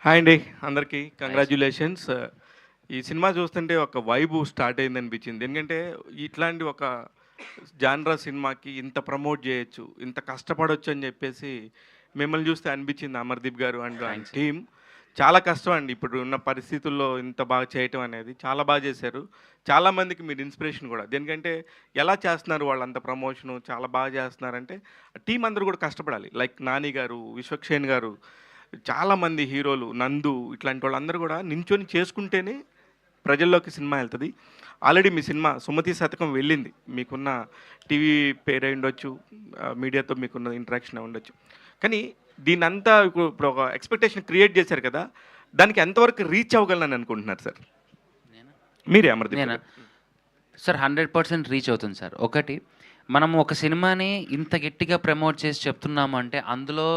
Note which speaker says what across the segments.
Speaker 1: Hi అండి, అందరికీ congratulations. ఈ సినిమా చూస్తుంటే ఒక వైబు స్టార్ట్ అయింది అనిపించింది. ఎందుకంటే ఇట్లాంటి ఒక జాన్రా సినిమాకి ఇంత ప్రమోట్ చేయొచ్చు, ఇంత కష్టపడొచ్చు అని చెప్పేసి మిమ్మల్ని చూస్తే అనిపించింది. అమర్దీప్ గారు అండ్ టీమ్ చాలా కష్టం అండి. ఇప్పుడు ఉన్న పరిస్థితుల్లో ఇంత బాగా చేయటం అనేది చాలా బాగా చేశారు. చాలామందికి మీరు ఇన్స్పిరేషన్ కూడా. దేనికంటే ఎలా చేస్తున్నారు వాళ్ళంత ప్రమోషను చాలా బాగా చేస్తున్నారంటే టీం అందరూ కూడా కష్టపడాలి. లైక్ నాని గారు, విశ్వక్షేణ్ గారు, చాలామంది హీరోలు, నందు, ఇట్లాంటి వాళ్ళందరూ కూడా నించొని చేసుకుంటేనే ప్రజల్లోకి సినిమా వెళ్తుంది. ఆల్రెడీ మీ సినిమా సుమతి శతకం వెళ్ళింది. మీకున్న టీవీ పేరు ఉండొచ్చు, మీడియాతో మీకున్న ఇంటరాక్షన్ ఉండొచ్చు. కానీ దీన్నంతా ఇప్పుడు ఒక ఎక్స్పెక్టేషన్ క్రియేట్ చేశారు కదా, దానికి ఎంతవరకు రీచ్ అవ్వగలనని అనుకుంటున్నారు సార్? మీరే అమర్దీప్
Speaker 2: సార్ 100% రీచ్ అవుతుంది సార్. ఒకటి, మనం ఒక సినిమాని ఇంత గట్టిగా ప్రమోట్ చేసి చెప్తున్నాము అంటే అందులో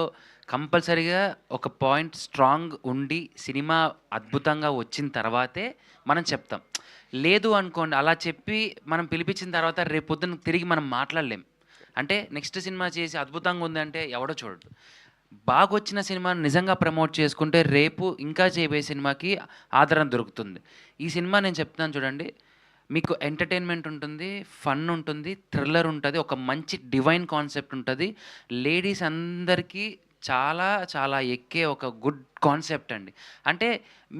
Speaker 2: కంపల్సరీగా ఒక పాయింట్ స్ట్రాంగ్ ఉండి సినిమా అద్భుతంగా వచ్చిన తర్వాతే మనం చెప్తాం. లేదు అనుకోండి, అలా చెప్పి మనం పిలిపించిన తర్వాత రేపొద్దున తిరిగి మనం మాట్లాడలేం. అంటే నెక్స్ట్ సినిమా చేసి అద్భుతంగా ఉందంటే ఎవడో చూడడు. బాగా వచ్చిన సినిమాని నిజంగా ప్రమోట్ చేసుకుంటే రేపు ఇంకా చేయబోయే సినిమాకి ఆదరణ దొరుకుతుంది. ఈ సినిమా నేను చెప్తున్నాను చూడండి, మీకు ఎంటర్టైన్మెంట్ ఉంటుంది, ఫన్ ఉంటుంది, థ్రిల్లర్ ఉంటుంది, ఒక మంచి డివైన్ కాన్సెప్ట్ ఉంటుంది. లేడీస్ అందరికీ చాలా చాలా ఎక్కే ఒక గుడ్ కాన్సెప్ట్ అండి. అంటే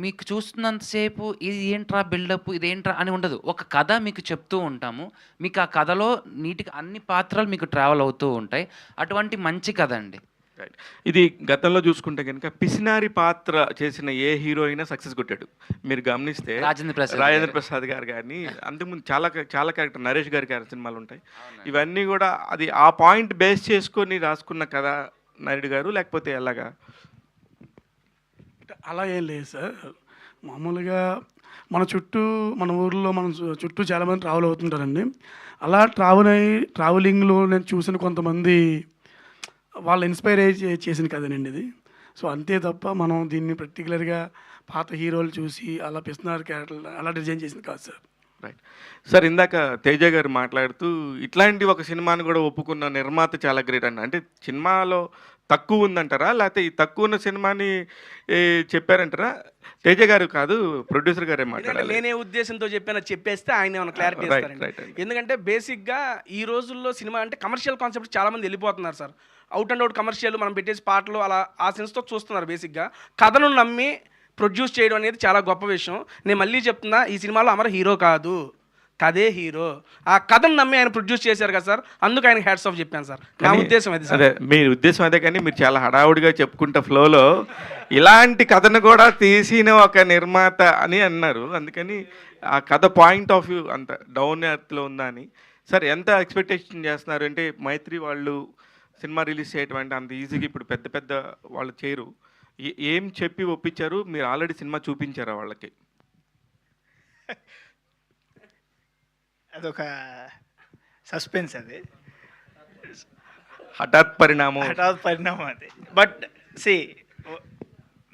Speaker 2: మీకు చూస్తున్నంతసేపు ఇది ఏంట్రా బిల్డప్, ఇదేంట్రా అని ఉండదు. ఒక కథ మీకు చెప్తూ ఉంటాము. మీకు ఆ కథలో నీట్గా అన్ని పాత్రలు మీకు ట్రావెల్ అవుతూ ఉంటాయి. అటువంటి మంచి కథ అండి.
Speaker 1: రైట్. ఇది గతంలో చూసుకుంటే కనుక పిసినారి పాత్ర చేసిన ఏ హీరో అయినా సక్సెస్ కొట్టాడు. మీరు గమనిస్తే రాజేంద్ర ప్రసాద్ గారు కానీ, అంతకుముందు చాలా చాలా క్యారెక్టర్, నరేష్ గారి సినిమాలు ఉంటాయి. ఇవన్నీ కూడా అది ఆ పాయింట్ బేస్ చేసుకొని రాసుకున్న కదా నాయుడు గారు, లేకపోతే ఎలాగా?
Speaker 3: అలా ఏం లేదు సార్. మామూలుగా మన చుట్టూ, మన ఊర్లో మన చుట్టూ చాలామంది ట్రావెల్ అవుతుంటారండి. అలా ట్రావెలింగ్లో నేను చూసిన కొంతమంది వాళ్ళు ఇన్స్పైర్ అయ్యి చేసిన కథనండి ఇది. సో అంతే తప్ప మనం దీన్ని పర్టికులర్గా పాత హీరోలు చూసి అలా పిస్తున్నారు క్యారెక్టర్లు అలా డిజైన్ చేసింది కాదు సార్.
Speaker 1: Right sir. ఇందాక తేజ గారు మాట్లాడుతూ ఇట్లాంటి ఒక సినిమాని కూడా ఒప్పుకున్న నిర్మాత చాలా గ్రేట్ అండి. అంటే సినిమాలో తక్కువ ఉందంటారా, లేకపోతే ఈ తక్కువ ఉన్న సినిమాని చెప్పారంటారా? తేజ గారు కాదు, ప్రొడ్యూసర్ గారే మాట్లాడారు.
Speaker 4: నేనే ఉద్దేశంతో చెప్పేస్తే ఆయన ఏమైనా క్లారిటీ ఇస్తారండి. ఎందుకంటే బేసిక్గా ఈ రోజుల్లో సినిమా అంటే కమర్షియల్ కాన్సెప్ట్ చాలామంది వెళ్ళిపోతున్నారు sir. Out and out commercial మనం పెట్టేసి పాటలు అలా ఆ సెన్స్తో చూస్తున్నారు. బేసిక్గా కథను నమ్మి ప్రొడ్యూస్ చేయడం అనేది చాలా గొప్ప విషయం. నేను మళ్ళీ చెప్తున్నా, ఈ సినిమాలో అమర హీరో కాదు, కథే హీరో. ఆ కథను నమ్మి ఆయన ప్రొడ్యూస్ చేశారు కదా సార్, అందుకు ఆయనకి హ్యాట్స్ ఆఫ్ చెప్పాను సార్. నా ఉద్దేశం అది సార్.
Speaker 1: మీ ఉద్దేశం అదే, కానీ మీరు చాలా హడావుడిగా చెప్పుకుంటా ఫ్లోలో ఇలాంటి కథను కూడా తీసిన ఒక నిర్మాత అని అన్నారు. అందుకని ఆ కథ పాయింట్ ఆఫ్ వ్యూ అంత డౌన్ ఎర్త్లో ఉందా అని. సార్, ఎంత ఎక్స్పెక్టేషన్ చేస్తున్నారు? అంటే మైత్రి వాళ్ళు సినిమా రిలీజ్ చేయటం అంటే అంత ఈజీగా ఇప్పుడు పెద్ద పెద్ద వాళ్ళు చేయరు. ఏం చెప్పి ఒప్పించారు? మీరు ఆల్రెడీ సినిమా చూపించారా వాళ్ళకి?
Speaker 5: అదొక సస్పెన్స్, అది
Speaker 1: హఠాత్ పరిణామం
Speaker 5: అది. బట్ సి,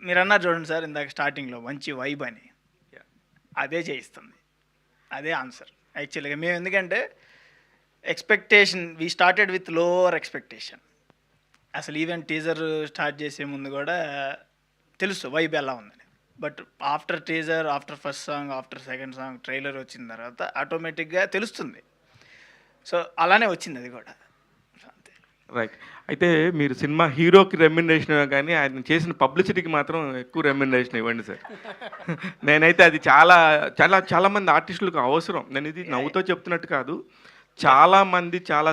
Speaker 5: మీరు అన్నారు చూడండి సార్ ఇందాక స్టార్టింగ్లో మంచి వైబ్ అని, అదే చేయిస్తుంది, అదే ఆన్సర్ యాక్చువల్గా. మేము ఎందుకంటే expectation, we started with lower expectation. అసలు ఈవెన్ టీజర్ స్టార్ట్ చేసే ముందు కూడా తెలుసు వైబ్ ఎలా ఉందని. But after teaser, after first song, after second song, trailer వచ్చిన తర్వాత ఆటోమేటిక్గా తెలుస్తుంది. సో అలానే వచ్చింది అది కూడా.
Speaker 1: రైట్. అయితే మీరు సినిమా హీరోకి రెమ్యునరేషన్ కానీ ఆయన చేసిన పబ్లిసిటీకి మాత్రం ఎక్కువ రెమ్యునరేషన్ ఇవ్వండి సార్. నేనైతే అది చాలా చాలా చాలామంది ఆర్టిస్టులకు అవసరం. నేను ఇది నవ్వుతో చెప్తున్నట్టు కాదు. చాలామంది చాలా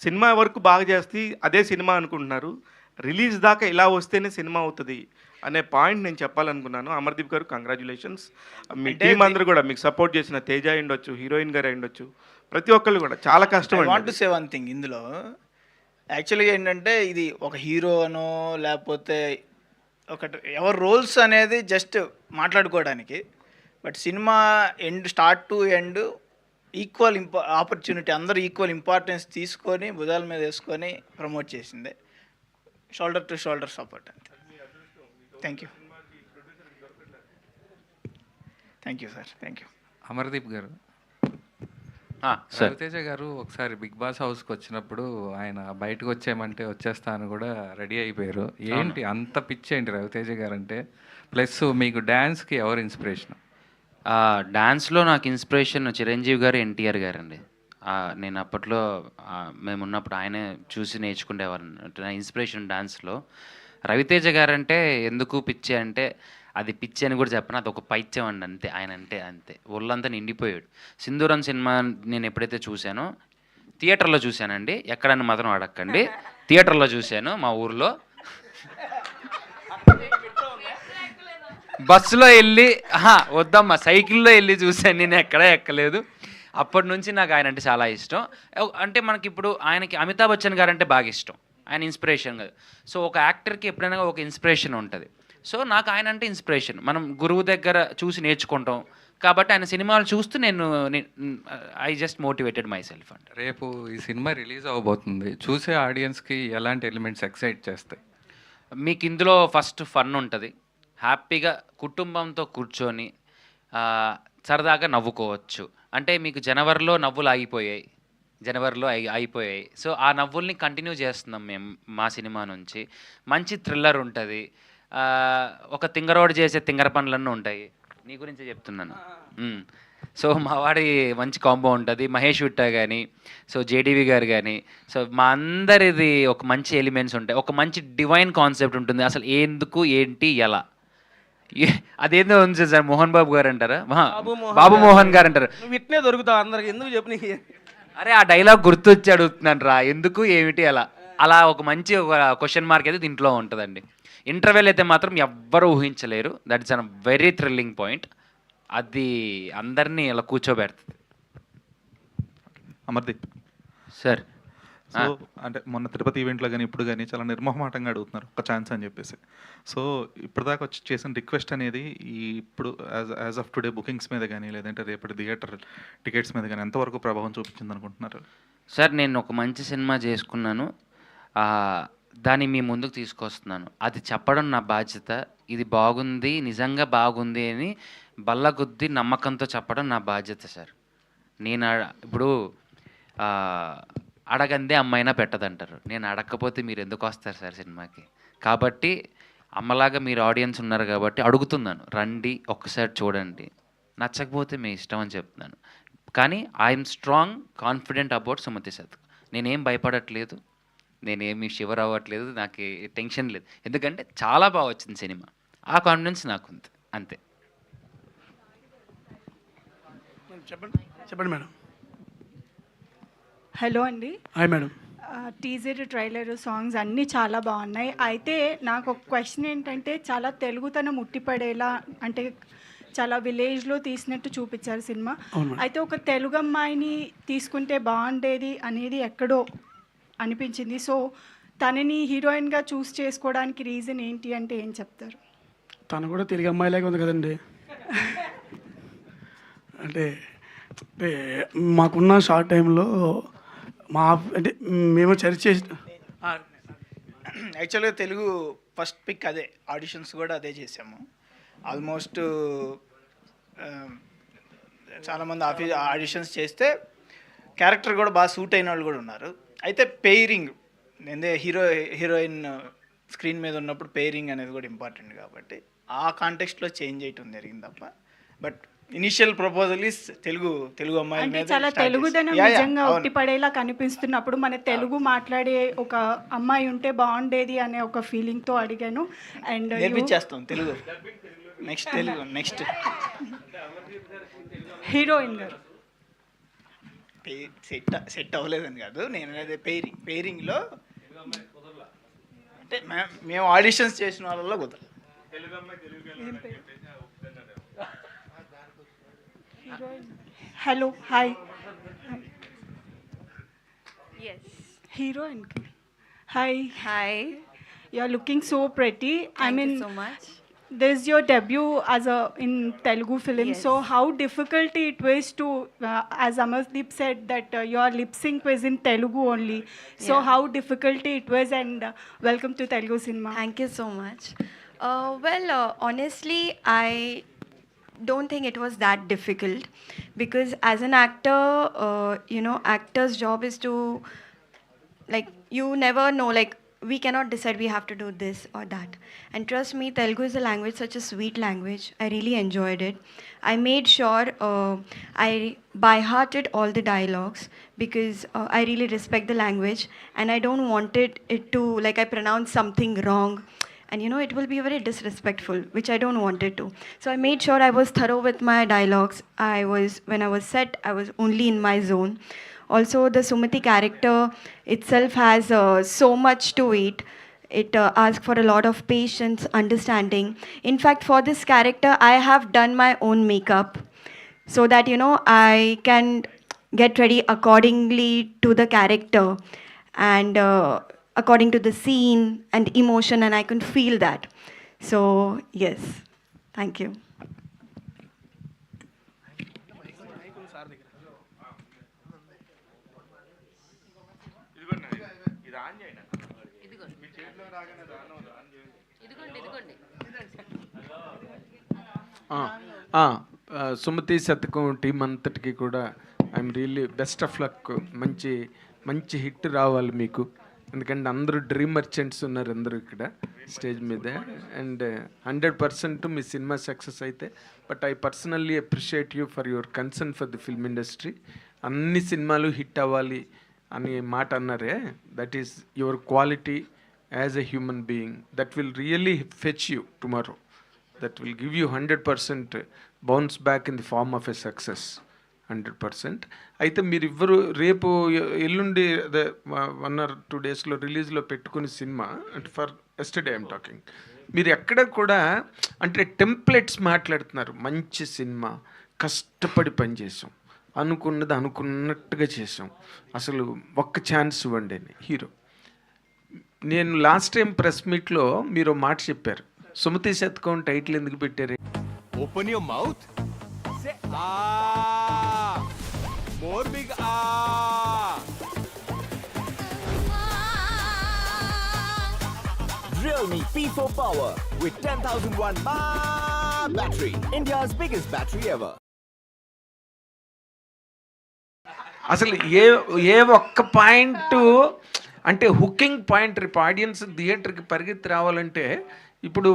Speaker 1: సినిమా వరకు బాగా చేస్తే అదే సినిమా అనుకుంటున్నారు. రిలీజ్ దాకా ఇలా వస్తేనే సినిమా అవుతుంది అనే పాయింట్ నేను చెప్పాలనుకున్నాను. అమర్దీప్ గారు, కంగ్రాచులేషన్స్. మీ టీం అందరూ కూడా మీకు సపోర్ట్ చేసిన తేజ అయ్యుండొచ్చు, హీరోయిన్ గారు అయ్యుండొచ్చు, ప్రతి ఒక్కళ్ళు కూడా చాలా కష్టం.
Speaker 5: I want to say one thing. ఇందులో యాక్చువల్గా ఏంటంటే ఇది ఒక హీరో అనో లేకపోతే ఒకటి ఎవరి రోల్స్ అనేది జస్ట్ మాట్లాడుకోవడానికి. But cinema start to end equal opportunity, అందరూ ఈక్వల్ ఇంపార్టెన్స్ తీసుకొని భుజాల మీద వేసుకొని ప్రమోట్ చేసిందే. షోల్డర్ టు షోల్డర్ సపోర్ట్ అంతే. Thank you. Thank you sir, thank you.
Speaker 6: Amardeep గారు,
Speaker 2: సార్
Speaker 6: రవితేజ గారు ఒకసారి బిగ్ బాస్ హౌస్కి వచ్చినప్పుడు ఆయన బయటకు వచ్చేయమంటే వచ్చేస్తా అని కూడా రెడీ అయిపోయారు. ఏంటి అంత పిచ్చి ఏంటి రవితేజ గారు అంటే? ప్లస్ మీకు డ్యాన్స్కి ఎవరు ఇన్స్పిరేషన్?
Speaker 2: డాన్స్లో నాకు ఇన్స్పిరేషన్ చిరంజీవి గారు, ఎన్టీఆర్ గారు అండి. నేను అప్పట్లో మేము ఉన్నప్పుడు ఆయనే చూసి నేర్చుకునేవారు. నా ఇన్స్పిరేషన్ డాన్స్లో రవితేజ గారు అంటే ఎందుకు పిచ్చి అంటే, అది పిచ్చి అని కూడా చెప్పను, అది ఒక పైత్యం అండి అంతే. ఆయన అంటే అంతే, ఒళ్ళంతా నిండిపోయాడు. సింధూరం సినిమా నేను ఎప్పుడైతే చూశానో థియేటర్లో చూశానండి, ఎక్కడన్నా మాత్రం అడగండి, థియేటర్లో చూశాను మా ఊర్లో. బస్సులో వెళ్ళి వద్దమ్మా సైకిల్లో వెళ్ళి చూశాను, నేను ఎక్కడా ఎక్కలేదు. అప్పటి నుంచి నాకు ఆయన అంటే చాలా ఇష్టం. అంటే మనకి ఇప్పుడు ఆయనకి అమితాబ్ బచ్చన్ గారు అంటే బాగా ఇష్టం, ఆయన ఇన్స్పిరేషన్ కదా. సో ఒక యాక్టర్కి ఎప్పుడైనా ఒక ఇన్స్పిరేషన్ ఉంటుంది. సో నాకు ఆయన అంటే ఇన్స్పిరేషన్. మనం గురువు దగ్గర చూసి నేర్చుకుంటాం కాబట్టి ఆయన సినిమాలు చూస్తూ నేను I just motivated my self అంటే.
Speaker 6: రేపు ఈ సినిమా రిలీజ్ అవ్వబోతుంది, చూసే ఆడియన్స్కి ఎలాంటి ఎలిమెంట్స్ ఎక్సైట్ చేస్తాయి?
Speaker 2: మీకు ఇందులో ఫస్ట్ ఫన్ ఉంటుంది, హ్యాపీగా కుటుంబంతో కూర్చొని సరదాగా నవ్వుకోవచ్చు. అంటే మీకు జనవరిలో నవ్వులు ఆగిపోయాయి, అయిపోయాయి. సో ఆ నవ్వుల్ని కంటిన్యూ చేస్తున్నాం మేము మా సినిమా నుంచి. మంచి థ్రిల్లర్ ఉంటుంది, ఒక తింగరోడు చేసే తింగర పనులన్నీ ఉంటాయి. నీ గురించే చెప్తున్నాను. సో మా వాడి మంచి కాంబో ఉంటుంది, మహేష్ విట్టా కానీ, సో జేడీవి గారు కానీ, సో మా అందరిది ఒక మంచి ఎలిమెంట్స్ ఉంటాయి, ఒక మంచి డివైన్ కాన్సెప్ట్ ఉంటుంది. అసలు ఎందుకు ఏంటి ఎలా అదేందో ఉంది సార్, మోహన్ బాబు గారు అంటారా, బాబు మోహన్ గారు అంటారు.
Speaker 4: నువ్వు ఇట్నే దొరుకుతావు అందరికి, ఎందుకు చెప్పు నీకు?
Speaker 2: అరే ఆ డైలాగ్ గుర్తొచ్చి అడుగుతున్నాను రా, ఎందుకు ఏమిటి అలా అలా ఒక మంచి ఒక క్వశ్చన్ మార్క్ అయితే దీంట్లో ఉంటుందండి. ఇంటర్వెల్ అయితే మాత్రం ఎవ్వరూ ఊహించలేరు, that is a very thrilling point. అది అందరినీ అలా కూర్చోబెడుతుంది.
Speaker 7: అమర్దీప్
Speaker 2: సార్
Speaker 7: సో అంటే మొన్న తిరుపతి ఈవెంట్లో కానీ ఇప్పుడు కానీ చాలా నిర్మోహమాటంగా అడుగుతున్నారు ఒక ఛాన్స్ అని చెప్పేసి. సో ఇప్పటిదాకా వచ్చి చేసిన రిక్వెస్ట్ అనేది ఇప్పుడు యాజ్ ఆఫ్ టుడే బుకింగ్స్ మీద కానీ లేదంటే రేపటి థియేటర్ టికెట్స్ మీద కానీ ఎంతవరకు ప్రభావం చూపించింది అనుకుంటున్నారు?
Speaker 2: సార్ నేను ఒక మంచి సినిమా చేసుకున్నాను, దాన్ని మీ ముందుకు తీసుకొస్తున్నాను. అది చెప్పడం నా బాధ్యత. ఇది బాగుంది, నిజంగా బాగుంది అని బల్లగుద్ది నమ్మకంతో చెప్పడం నా బాధ్యత సార్. నేను ఇప్పుడు అడగందే అమ్మైనా పెట్టదంటారు, నేను అడగకపోతే మీరు ఎందుకు వస్తారు సార్ సినిమాకి? కాబట్టి అమ్మలాగా మీరు ఆడియన్స్ ఉన్నారు కాబట్టి అడుగుతున్నాను, రండి ఒక్కసారి చూడండి, నచ్చకపోతే మీ ఇష్టం అని చెప్తున్నాను. కానీ I'm strong confident about Sumathi Shatak. నేనేం భయపడట్లేదు, నేనేమి షివర్ అవ్వట్లేదు, నాకు టెన్షన్ లేదు, ఎందుకంటే చాలా బాగా వచ్చింది సినిమా, ఆ కాన్ఫిడెన్స్ నాకుంది అంతే.
Speaker 3: చెప్పండి మేడం.
Speaker 8: హలో అండి.
Speaker 3: Hi madam.
Speaker 8: Teaser, trailer, songs అన్నీ చాలా బాగున్నాయి. అయితే నాకు ఒక క్వశ్చన్ ఏంటంటే, చాలా తెలుగుతనం ఉట్టిపడేలా, అంటే చాలా విలేజ్లో తీసినట్టు చూపించారు సినిమా. అయితే ఒక తెలుగు అమ్మాయిని తీసుకుంటే బాగుండేది అనేది ఎక్కడో అనిపించింది. సో తనని హీరోయిన్గా చూస్ చేసుకోవడానికి రీజన్ ఏంటి అంటే ఏం చెప్తారు?
Speaker 3: తను కూడా తెలుగు అమ్మాయిలాగా ఉంది కదండి. అంటే మాకున్న షార్ట్ టైంలో అంటే మేము చర్చ చేసి
Speaker 5: యాక్చువల్గా తెలుగు ఫస్ట్ పిక్ అదే, ఆడిషన్స్ కూడా అదే చేసాము. ఆల్మోస్ట్ చాలామంది ఆడిషన్స్ చేస్తే క్యారెక్టర్ కూడా బాగా సూట్ అయిన వాళ్ళు కూడా ఉన్నారు. అయితే పెయిరింగ్ నేనే హీరోయిన్ స్క్రీన్ మీద ఉన్నప్పుడు పెయిరింగ్ అనేది కూడా ఇంపార్టెంట్ కాబట్టి ఆ కాంటెక్స్ట్లో చేంజ్ చేయటం జరిగింది తప్ప. But initial proposal is Telugu అమ్మాయి
Speaker 8: అంటే చాలా తెలుగుదనం నిజంగా ఉట్టిపడేలా కనిపిస్తున్నప్పుడు మన తెలుగు మాట్లాడే ఒక అమ్మాయి ఉంటే బాగుండేది అనే ఒక ఫీలింగ్తో అడిగాను. అండ్
Speaker 5: నేర్పించేస్తాం తెలుగు. నెక్స్ట్
Speaker 8: హీరోయిన్ గారు
Speaker 5: సెట్ అవ్వలేదని కాదు, నేను అనేది పెయిరింగ్లో అంటే మేము ఆడిషన్స్ చేసిన వాళ్ళలో కుదరదు.
Speaker 8: Hello hi.
Speaker 9: Yes.
Speaker 8: Heroine. Hi.
Speaker 9: Hi.
Speaker 8: You're looking so pretty.
Speaker 9: Thank you so much.
Speaker 8: This is your debut in Telugu film.
Speaker 9: Yes.
Speaker 8: So how difficult it was to, as Amardeep said, that your lip sync was in Telugu only. So
Speaker 9: Yeah.
Speaker 8: how difficult it was, and welcome to Telugu cinema.
Speaker 9: Thank you so much. Honestly, I
Speaker 10: don't think it was that difficult, because as an actor, actor's job is to, like, you never know, like, we cannot decide we have to do this or that. And trust me, Telugu is a language, such a sweet language. I really enjoyed it. I made sure I by hearted all the dialogues, because I really respect the language, and I don't want it to, like, I pronounce something wrong, and it will be very disrespectful, which I don't want it to. So I made sure I was thorough with my dialogues. When I was set, I was only in my zone. Also, the Sumati character itself has so much to it. It asks for a lot of patience, understanding. In fact, for this character, I have done my own makeup, so that I can get ready accordingly to the character, and according to the scene and emotion, and I can feel that. So yes, thank you.
Speaker 11: Sumathi Satakam team అంతటికి కూడా I'm really best of luck. మంచి మంచి hit రావాలి మీకు, ఎందుకంటే అందరూ dream merchants ఉన్నారు అందరూ ఇక్కడ స్టేజ్ మీద. అండ్ 100% మీ సినిమా సక్సెస్ అయితే, but I personally appreciate you for your concern for the film industry. అన్ని సినిమాలు హిట్ అవ్వాలి అని మాట అన్నారే, that is your quality as a human being. That will really fetch you tomorrow. That will give you 100% bounce back in the form of a success. 100%. అయితే మీరివ్వరు రేపు ఎల్లుండి అదే 1 or 2 డేస్లో రిలీజ్లో పెట్టుకునే సినిమా, అంటే ఫర్ ఎస్టర్డే ఐఎమ్ టాకింగ్, మీరు ఎక్కడ కూడా అంటే టెంప్లెట్స్ మాట్లాడుతున్నారు. మంచి సినిమా, కష్టపడి పనిచేసాం, అనుకున్నది అనుకున్నట్టుగా చేసాం, అసలు ఒక్క ఛాన్స్ ఇవ్వండి అని హీరో. నేను లాస్ట్ టైం ప్రెస్ మీట్లో మీరు మాట చెప్పారు, సుమతి శతకం టైటిల్ ఎందుకు పెట్టారు?
Speaker 12: ఓపెన్ యువర్ మౌత్, సే ఆ, మోర్ బిగ్ ఆ. Realme P4 Power with 10,001 mAh battery, India's biggest battery ever.
Speaker 11: అసలు ఏ ఒక్క పాయింట్ అంటే హుకింగ్ పాయింట్ రేపు ఆడియన్స్ థియేటర్కి పరిగెత్తి రావాలంటే, ఇప్పుడు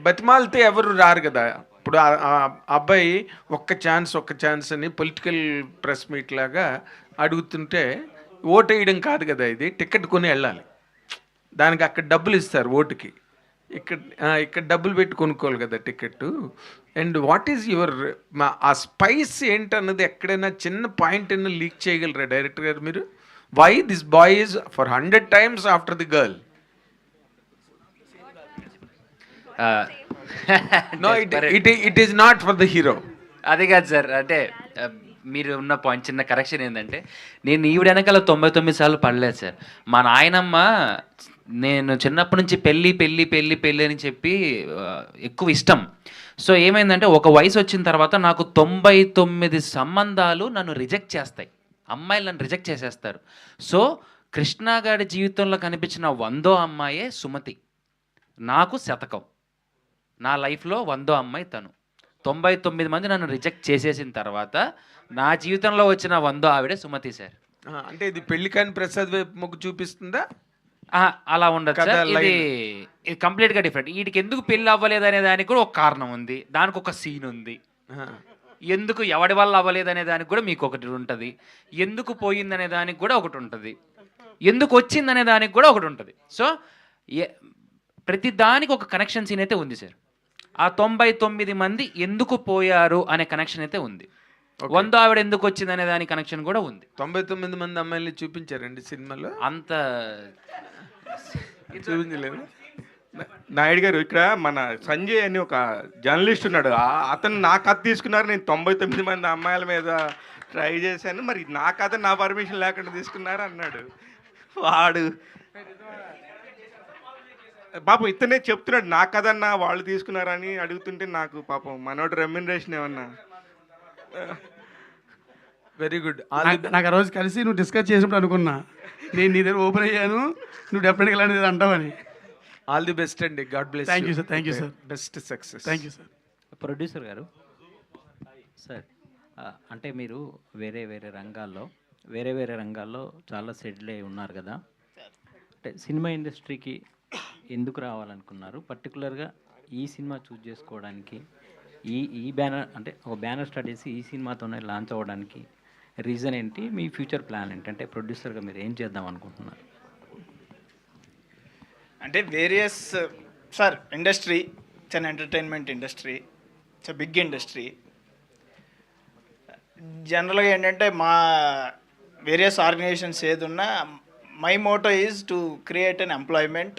Speaker 11: బతిమాలితే ఎవరు రారు కదా. ఇప్పుడు ఆ అబ్బాయి ఒక్క ఛాన్స్ అని పొలిటికల్ ప్రెస్ మీట్ లాగా అడుగుతుంటే ఓటు వేయడం కాదు కదా, ఇది టికెట్ కొని వెళ్ళాలి. దానికి అక్కడ డబ్బులు ఇస్తారు ఓటుకి, ఇక్కడ డబ్బులు పెట్టి కొనుక్కోవాలి కదా ticket. And what is your ఆ స్పైస్ ఏంటన్నది ఎక్కడైనా చిన్న పాయింట్ అయినా లీక్ చేయగలరా డైరెక్టర్ గారు మీరు? Why this boy is for 100 times after the girl? No, it is not for the hero.
Speaker 2: అది కాదు సార్, అంటే మీరు ఉన్న పాయింట్ చిన్న కరెక్షన్ ఏంటంటే, నేను ఈవిడ వెనకాల 99 సార్లు పడలేదు సార్. మా నాయనమ్మ నేను చిన్నప్పటి నుంచి పెళ్ళి పెళ్ళి పెళ్ళి పెళ్ళి అని చెప్పి ఎక్కువ ఇష్టం. సో ఏమైందంటే, ఒక వయసు వచ్చిన తర్వాత నాకు 99 సంబంధాలు నన్ను రిజెక్ట్ చేస్తాయి, అమ్మాయిలు నన్ను రిజెక్ట్ చేసేస్తారు. సో కృష్ణ గారి జీవితంలో కనిపించిన 100వ అమ్మాయే సుమతి, నాకు శతకం. నా లైఫ్లో 100వ అమ్మాయి తను. 99 మంది నన్ను రిజెక్ట్ చేసేసిన తర్వాత నా జీవితంలో వచ్చిన 100వ ఆవిడే సుమతి సార్.
Speaker 11: అంటే ఇది పెళ్లి కాని ప్రసాద్ వైపు మొగ్గు చూపిస్తుందా?
Speaker 2: అలా ఉండదు సార్, ఇది కంప్లీట్గా డిఫరెంట్. వీటికి ఎందుకు పెళ్ళి అవ్వలేదు అనే దానికి కూడా ఒక కారణం ఉంది, దానికి ఒక సీన్ ఉంది. ఎందుకు ఎవడి వల్ల అవ్వలేదు అనే దానికి కూడా మీకు ఒకటి ఉంటుంది, ఎందుకు పోయిందనే దానికి కూడా ఒకటి ఉంటుంది, ఎందుకు వచ్చిందనే దానికి కూడా ఒకటి ఉంటుంది. సో ప్రతి దానికి ఒక కనెక్షన్ సీన్ అయితే ఉంది సార్. ఆ 99 మంది ఎందుకు పోయారు అనే కనెక్షన్ అయితే ఉంది. 100 ఆవిడ ఎందుకు వచ్చింది అనే దాని కనెక్షన్ కూడా ఉంది.
Speaker 11: 99 మంది అమ్మాయిల్ని చూపించారండి సినిమాలో?
Speaker 2: అంత
Speaker 11: చూపించలేదు.
Speaker 1: నాయుడు గారు, ఇక్కడ మన సంజయ్ అని ఒక జర్నలిస్ట్ ఉన్నాడు, అతను నా కథ తీసుకున్నారు, నేను 99 మంది అమ్మాయిల మీద ట్రై చేశాను, మరి నా కథ నా పర్మిషన్ లేకుండా తీసుకున్నారు అన్నాడు. వాడు పాపం ఇతనే చెప్తున్నాడు, నా కథన్నా వాళ్ళు తీసుకున్నారని అడుగుతుంటే నాకు పాపం మనోడు రెమ్యునరేషన్ ఏమన్నా.
Speaker 11: Very good.
Speaker 3: నాకు ఆ రోజు కలిసి నువ్వు డిస్కస్ చేసినప్పుడు అనుకున్నా, నేను నీ దగ్గర ఓపెన్ అయ్యాను, నువ్వు డెఫినెట్గా ఇలాంటిది అంటావని.
Speaker 11: ఆల్ ది బెస్ట్ అండి. God bless.
Speaker 3: Thank you sir. Thank you sir.
Speaker 11: Best success.
Speaker 3: Thank you sir.
Speaker 13: Producer గారు, సార్ అంటే మీరు వేరే వేరే రంగాల్లో చాలా సెటిల్ అయి ఉన్నారు కదా, అంటే సినిమా ఇండస్ట్రీకి ఎందుకు రావాలనుకున్నారు? పర్టికులర్గా ఈ సినిమా చూస్ చేసుకోవడానికి ఈ బ్యానర్, అంటే ఒక బ్యానర్ స్టార్ట్ చేసి ఈ సినిమాతోనే లాంచ్ అవ్వడానికి రీజన్ ఏంటి? మీ ఫ్యూచర్ ప్లాన్ ఏంటి? అంటే ప్రొడ్యూసర్గా మీరు ఏం చేద్దాం అనుకుంటున్నారు?
Speaker 5: అంటే various sir, industry it's an entertainment industry, it's a big industry. జనరల్గా ఏంటంటే మా వేరియస్ ఆర్గనైజేషన్స్ ఏదున్నా my motto is to create an employment.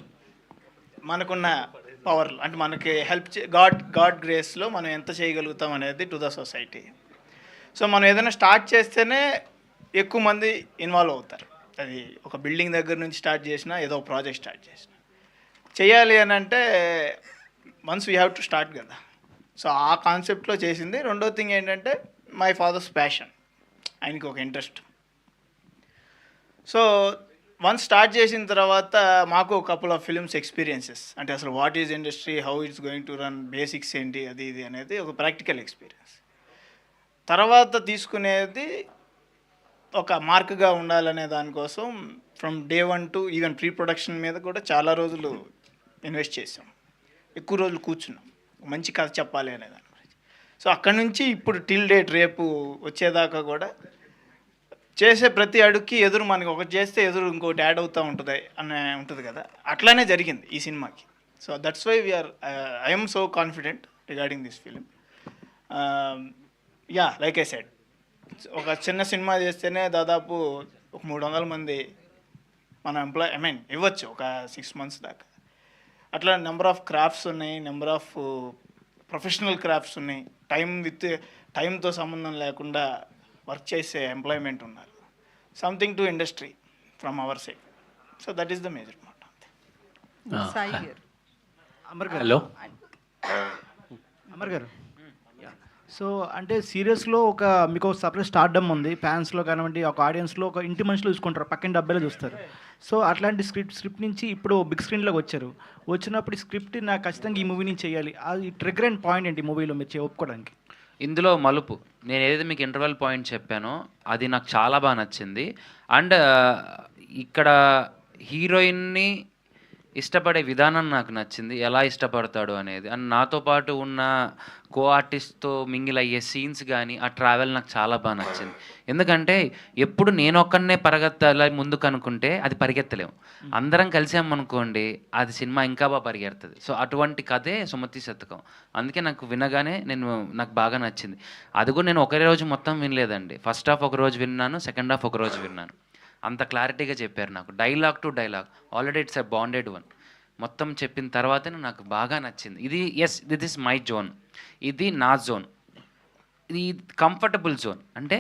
Speaker 5: మనకున్న పవర్ అంటే మనకి హెల్ప్ గాడ్ గ్రేస్లో మనం ఎంత చేయగలుగుతాం అనేది టు ద సొసైటీ. సో మనం ఏదైనా స్టార్ట్ చేస్తేనే ఎక్కువ మంది ఇన్వాల్వ్ అవుతారు. అది ఒక బిల్డింగ్ దగ్గర నుంచి స్టార్ట్ చేసినా, ఏదో ఒక ప్రాజెక్ట్ స్టార్ట్ చేసినా చేయాలి అని అంటే once we have to start కదా. సో ఆ కాన్సెప్ట్లో చేసింది. రెండో థింగ్ ఏంటంటే మై ఫాదర్స్ ప్యాషన్, ఆయనకి ఒక ఇంట్రెస్ట్. సో వన్స్ స్టార్ట్ చేసిన తర్వాత మాకు ఒక కపుల్ ఆఫ్ ఫిల్మ్స్ ఎక్స్పీరియన్సెస్, అంటే అసలు what is industry, how it's going to run, basics ఏంటి, అది ఇది అనేది ఒక ప్రాక్టికల్ ఎక్స్పీరియన్స్. తర్వాత తీసుకునేది ఒక మార్క్గా ఉండాలనే దానికోసం from day 1 to even pre production మీద కూడా చాలా రోజులు ఇన్వెస్ట్ చేసాం, ఎక్కువ రోజులు కూర్చున్నాం, మంచి కథ చెప్పాలి అనే దాని గురించి. సో అక్కడి నుంచి ఇప్పుడు టిల్ డేట్ రేపు వచ్చేదాకా కూడా చేసే ప్రతి అడుగుకి ఎదురు మనకి ఒకటి చేస్తే ఎదురు ఇంకోటి యాడ్ అవుతూ ఉంటుంది కదా, అట్లానే జరిగింది ఈ సినిమాకి. So that's why we are I'm so confident regarding this film. Yeah, like I said, ఒక చిన్న సినిమా చేస్తేనే దాదాపు ఒక 300 మంది మన ఇవ్వచ్చు ఒక 6 months దాకా. అట్లా నెంబర్ ఆఫ్ క్రాఫ్ట్స్ ఉన్నాయి, నెంబర్ ఆఫ్ ప్రొఫెషనల్ క్రాఫ్ట్స్ ఉన్నాయి, టైంతో సంబంధం లేకుండా వర్క్ చేసే ఎంప్లాయ్మెంట్ ఉన్నారు. Something to industry from our side. So that is the major మాట.
Speaker 14: హలో అమర్ గారు, సో అంటే సీరియస్లో మీకు ఒక సపరేట్ స్టార్డమ్ ఉంది, ఫ్యాన్స్లో కానివ్వండి, ఒక ఆడియన్స్లో ఒక ఇంటి మనుషులు చూసుకుంటారు, పక్కన డబ్బాలో చూస్తారు. సో అట్లాంటి స్క్రిప్ట్ నుంచి ఇప్పుడు బిగ్ స్క్రీన్లోకి వచ్చినప్పుడు ఈ స్క్రిప్ట్ నాకు ఖచ్చితంగా ఈ మూవీ నుంచి చేయాలి, అది ట్రిగర్ అండ్ పాయింట్ ఏంటి మూవీలో మీరు ఒప్పుకోవడానికి?
Speaker 2: ఇందులో మలుపు, నేను ఏదైతే మీకు ఇంటర్వెల్ పాయింట్ చెప్పానో అది నాకు చాలా బాగా నచ్చింది. అండ్ ఇక్కడ హీరోయిన్ని ఇష్టపడే విధానం నాకు నచ్చింది, ఎలా ఇష్టపడతాడు అనేది. అండ్ నాతో పాటు ఉన్న కో ఆర్టిస్ట్తో మింగిల్ అయ్యే సీన్స్ కానీ ఆ ట్రావెల్ నాకు చాలా బాగా నచ్చింది. ఎందుకంటే ఎప్పుడు నేను ఒక్కడనే పరిగెత్తాలి ముందుకు అనుకుంటే అది పరిగెత్తలేము, అందరం కలిసామనుకోండి అది సినిమా ఇంకా బాగా పరిగెడుతుంది. సో అటువంటి కథే సుమతి శతకం. అందుకే నాకు వినగానే నాకు బాగా నచ్చింది. అది కూడా నేను ఒకే రోజు మొత్తం వినలేదండి, ఫస్ట్ హాఫ్ ఒక రోజు విన్నాను, సెకండ్ హాఫ్ ఒక రోజు విన్నాను. అంత క్లారిటీగా చెప్పారు నాకు, dialogue to dialogue. Already it's a bonded one. మొత్తం చెప్పిన తర్వాతనే నాకు బాగా నచ్చింది. దిస్ ఇస్ మై జోన్, ఇది నా జోన్, ఇది కంఫర్టబుల్ జోన్. అంటే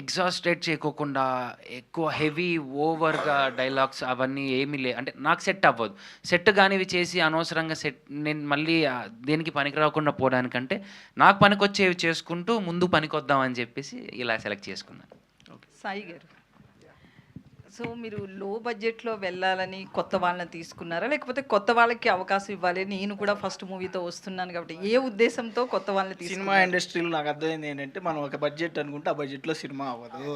Speaker 2: ఎగ్జాస్టెడ్ చేయకోకుండా ఎక్కువ హెవీ ఓవర్గా డైలాగ్స్ అవన్నీ ఏమీ అంటే నాకు సెట్ అవ్వదు. సెట్ కానివి చేసి అనవసరంగా నేను మళ్ళీ దేనికి పనికి రాకుండా పోవడానికంటే నాకు పనికొచ్చేవి చేసుకుంటూ ముందు పనికొద్దామని చెప్పేసి ఇలా సెలెక్ట్ చేసుకున్నాను.
Speaker 15: సాయి గారు, సో మీరు లో బడ్జెట్లో వెళ్ళాలని కొత్త వాళ్ళని తీసుకున్నారా, లేకపోతే కొత్త వాళ్ళకి అవకాశం ఇవ్వాలి, నేను కూడా ఫస్ట్ మూవీతో వస్తున్నాను కాబట్టి ఏ ఉద్దేశంతో కొత్త వాళ్ళని తీసుకున్నారు?
Speaker 5: సినిమా ఇండస్ట్రీలో నాకు అర్థమైంది ఏంటంటే, మనం ఒక బడ్జెట్ అనుకుంటే ఆ బడ్జెట్లో సినిమా అవ్వదు.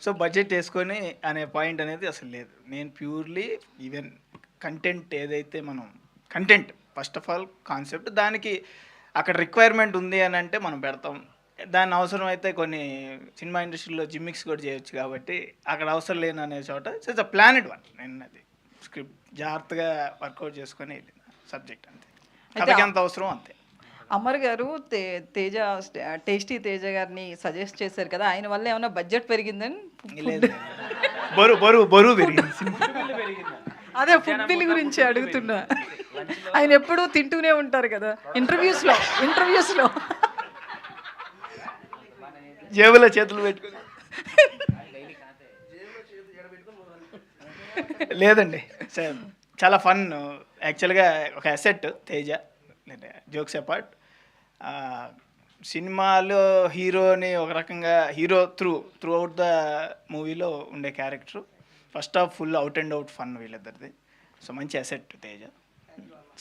Speaker 5: సో బడ్జెట్ వేసుకొని అనే పాయింట్ అనేది అసలు లేదు. నేను ప్యూర్లీ ఈవెన్ కంటెంట్ ఏదైతే content first of all concept, దానికి అక్కడ రిక్వైర్మెంట్ ఉంది అని అంటే మనం పెడతాం. దాని అవసరం అయితే కొన్ని సినిమా ఇండస్ట్రీలో జిమ్మిక్స్ కూడా చేయొచ్చు, కాబట్టి అక్కడ అవసరం లేని అనే చోట ఇట్స్ అ ప్లానెడ్ వన్. నేను అది స్క్రిప్ట్ జాగ్రత్తగా వర్కౌట్ చేసుకొని వెళ్ళిన సబ్జెక్ట్ అంతే, కథకి ఎంత అవసరం అంతే.
Speaker 15: అమర్ గారు టేస్టీ తేజ గారిని సజెస్ట్ చేశారు కదా, ఆయన వల్ల ఏమైనా బడ్జెట్ పెరిగిందని?
Speaker 5: బరువు పెరిగింది.
Speaker 15: అదే ఫుడ్ బిల్ గురించి అడుగుతున్నా. ఆయన ఎప్పుడూ తింటూనే ఉంటారు కదా ఇంటర్వ్యూస్లో
Speaker 5: జేబులో చేతులు పెట్టుకుని. లేదండి, చాలా ఫన్. యాక్చువల్గా ఒక అసెట్ తేజ, జోక్స్ అపార్ట్. సినిమాలో హీరోని ఒక రకంగా హీరో త్రూ అవుట్ ద మూవీలో ఉండే character. First half full out and out fun వీళ్ళిద్దరిది. సో మంచి asset Teja.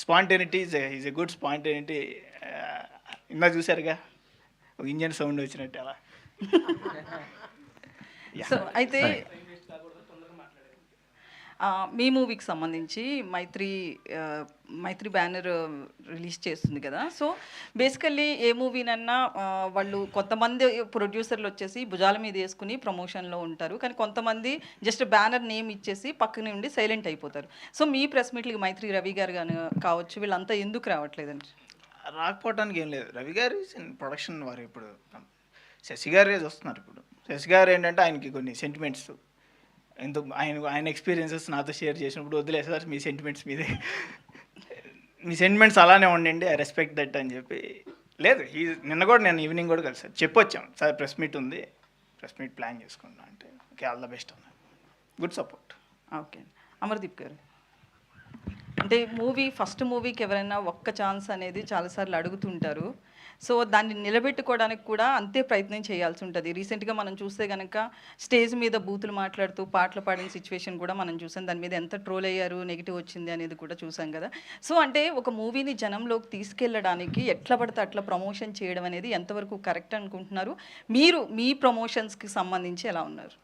Speaker 5: Spontaneity is a good spontaneity. ఇందా చూసారుగా ఇంజన్ సౌండ్ వచ్చినట్టు అలా.
Speaker 15: సో అయితే మీ మూవీకి సంబంధించి మైత్రి బ్యానర్ రిలీజ్ చేస్తుంది కదా. సో బేసికల్లీ ఏ మూవీనన్నా వాళ్ళు కొంతమంది ప్రొడ్యూసర్లు వచ్చేసి భుజాల మీద వేసుకుని ప్రమోషన్లో ఉంటారు, కానీ కొంతమంది జస్ట్ బ్యానర్ నేమ్ ఇచ్చేసి పక్కనే ఉండి సైలెంట్ అయిపోతారు. సో మీ ప్రెస్ మీట్లకి మైత్రి రవి గారు కానీ కావచ్చు, వీళ్ళంతా ఎందుకు రావట్లేదండి?
Speaker 5: రాకపోవడానికి ఏం లేదు, రవి గారు ప్రొడక్షన్ వారు. ఇప్పుడు శశి గారే వస్తున్నారు. ఇప్పుడు శశి గారు ఏంటంటే ఆయనకి కొన్ని సెంటిమెంట్స్, ఎందుకు ఆయన ఎక్స్పీరియన్సెస్ నాతో షేర్ చేసినప్పుడు వదిలేదు సార్ మీ సెంటిమెంట్స్ మీదే, మీ సెంటిమెంట్స్ అలానే ఉండండి, ఐ రెస్పెక్ట్ దట్ అని చెప్పి. లేదు, నిన్న కూడా నేను ఈవినింగ్ కూడా కలిసాను, చెప్పొచ్చాం సార్ ప్రెస్ మీట్ ఉంది, ప్రెస్ మీట్ ప్లాన్ చేసుకున్నా అంటే ఓకే ఆల్ ద బెస్ట్ అన్నారు. Good support.
Speaker 15: ఓకే, అమర్దీప్ గారు, అంటే ఫస్ట్ మూవీకి ఎవరైనా ఒక్క ఛాన్స్ అనేది చాలాసార్లు అడుగుతుంటారు. సో దాన్ని నిలబెట్టుకోవడానికి కూడా అంతే ప్రయత్నం చేయాల్సి ఉంటుంది. రీసెంట్గా మనం చూస్తే కనుక స్టేజ్ మీద బూతులు మాట్లాడుతూ పాటలు పాడిన సిచ్యువేషన్ కూడా మనం చూసాం. దాని మీద ఎంత ట్రోల్ అయ్యారు, నెగిటివ్ వచ్చింది అనేది కూడా చూసాం కదా. సో అంటే ఒక మూవీని జనంలోకి తీసుకెళ్ళడానికి ఎట్లా పడితే అట్లా ప్రమోషన్ చేయడం అనేది ఎంతవరకు కరెక్ట్ అనుకుంటున్నారు? మీరు మీ ప్రమోషన్స్కి సంబంధించి ఎలా ఉన్నారు?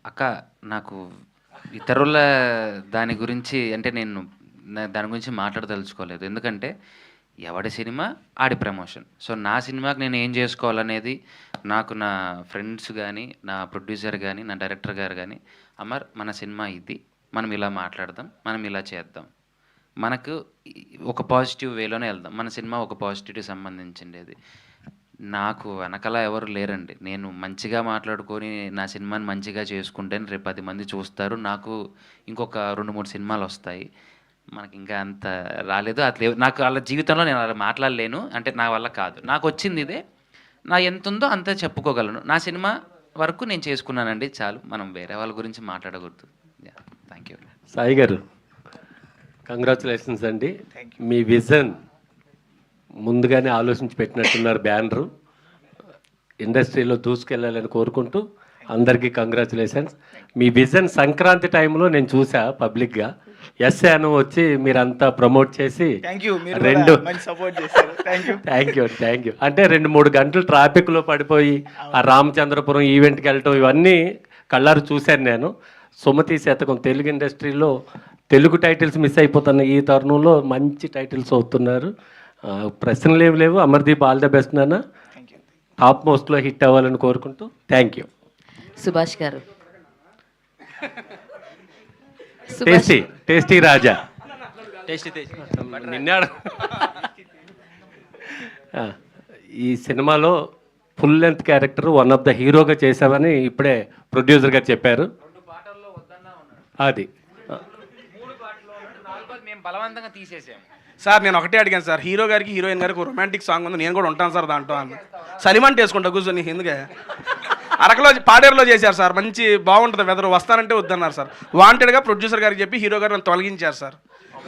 Speaker 2: అక్క, నాకు ఇతరుల దాని గురించి అంటే నేను దాని గురించి మాట్లాడదలుచుకోలేదు. ఎందుకంటే ఎవడి సినిమా ఆడి ప్రమోషన్. సో నా సినిమాకి నేను ఏం చేసుకోవాలనేది నాకు నా ఫ్రెండ్స్ కానీ, నా ప్రొడ్యూసర్ కానీ, నా డైరెక్టర్ గారు కానీ, అమర్ మన సినిమా ఇది, మనం ఇలా మాట్లాడదాం, మనం ఇలా చేద్దాం, మనకు ఒక పాజిటివ్ వేలోనే వెళ్దాం, మన సినిమా ఒక పాజిటివ్కి సంబంధించింది. నాకు వెనకాల ఎవరు లేరండి. నేను మంచిగా మాట్లాడుకొని నా సినిమాని మంచిగా చేసుకుంటే రేపు 10 మంది చూస్తారు, నాకు ఇంకొక 2-3 సినిమాలు వస్తాయి. మనకి ఇంకా అంత రాలేదు, అట్లా నాకు వాళ్ళ జీవితంలో నేను అలా మాట్లాడలేను, అంటే నా వల్ల కాదు. నాకు వచ్చింది ఇదే, నా ఎంత ఉందో అంతే చెప్పుకోగలను. నా సినిమా వరకు నేను చేసుకున్నానండి, చాలు. మనం వేరే వాళ్ళ గురించి మాట్లాడకూడదు. Thank you.
Speaker 16: సాయి గారు, కంగ్రాచులేషన్స్ అండి. మీ విజన్ ముందుగానే ఆలోచించి పెట్టినట్టున్నారు. బ్యానరు ఇండస్ట్రీలో దూసుకెళ్ళాలని కోరుకుంటూ అందరికీ కంగ్రాచులేషన్స్. మీ విజన్ సంక్రాంతి టైంలో నేను చూసా పబ్లిక్గా, ఎస్ఏ అను వచ్చి మీరంతా ప్రమోట్ చేసి థ్యాంక్ యూ అంటే 2-3 గంటలు ట్రాఫిక్లో పడిపోయి ఆ రామచంద్రపురం ఈవెంట్కి వెళ్ళటం ఇవన్నీ కళ్ళారు చూశాను నేను. సుమతి శతకం తెలుగు ఇండస్ట్రీలో తెలుగు టైటిల్స్ మిస్ అయిపోతున్న ఈ తరుణంలో మంచి టైటిల్స్ అవుతున్నారు. ప్రశ్నలు ఏమి లేవు. అమర్దీప్ ఆల్ ద బెస్ట్ నాన్న, టాప్ మోస్ట్లో హిట్ అవ్వాలని కోరుకుంటూ థ్యాంక్ యూ.
Speaker 9: సుభాష్ గారు,
Speaker 16: టేస్టీ రాజా, నిన్నాడు ఈ సినిమాలో full length character one of the హీరోగా చేసామని ఇప్పుడే ప్రొడ్యూసర్ గారు చెప్పారు. అది
Speaker 2: మేము బలవంతంగా తీసేసాము
Speaker 4: సార్. నేను ఒకటే అడిగాను సార్, హీరో గారికి హీరోయిన్ గారికి రొమాంటిక్ సాంగ్ ఉంది, నేను కూడా ఉంటాను సార్ దాంట్లో అని. సలిమంట్ వేసుకుంటా కూర్చొని, ఎందుకే అరకలో పాడేరులో చేశారు సార్, మంచి బాగుంటుంది వెదర్, వస్తానంటే వద్దన్నారు సార్. వాంటెడ్గా ప్రొడ్యూసర్ గారికి చెప్పి హీరో గారు నన్ను తొలగించారు సార్.